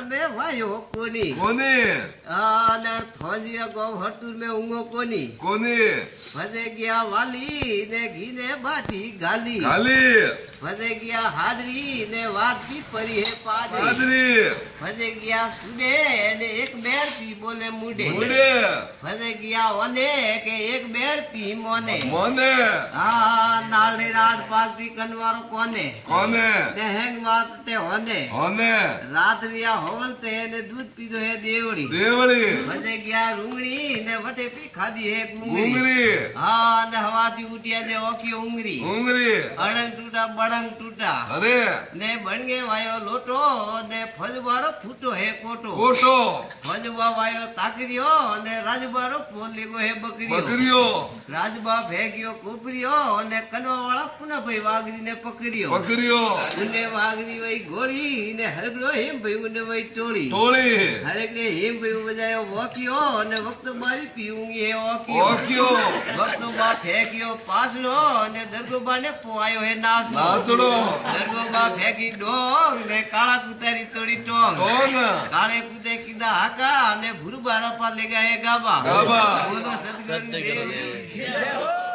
में वायो कोनी कोनी नर थोंजी गो हटुर में उंगो कोनी कोनी फसे गया वाली ने घी ने बाटी गाली गाली फसे गया हाजरी ने वात की परी है पादरी पादरी फसे गया सुडे ने एक बेर पी बोले मुडे मुडे फसे गया ओने के एक बेर पी मोने मोने नाले रात पागती कनवारो कोने कोने ने हेंग बात ते होने होने रात्रिया होवलते ने दूध पीधो है देवड़ी देवड़ी फसे गया रूंगड़ी ने वटे पी खादी है गुंगरी गुंगरी ने हवाती उठिया जे ओकी उंगरी उंगरी अड़ंग टूटा बड़ंग टूटा अरे ने बनगे वायो लोटो ने फजबारो फूटो है कोटो कोटो फजबा वायो ताकरियो ने राजबारो पोले गो है बकरियो बकरियो राजबा भेगियो कुपरियो ने कनवा वाला पुना भाई वागरी ने पकड़ियो बकरियो उन्ने वागरी वही गोली ने हरगलो हिम भाई उन्ने वही टोली टोली हरक ने हिम भाई बजायो वकियो ने वक्त मारी पीऊंगी है ओकियो ओकियो वक्त बा फेंकियो पासलो ने दरगोबा ने पोआयो है नासलो नासलो दरगोबा फेंकी डोंग ने काला कुतारी तोड़ी टोंग काले कुते कीदा हाका ने भुरु बारा पा ले गए गाबा गाबा बोलो सदगुरु देव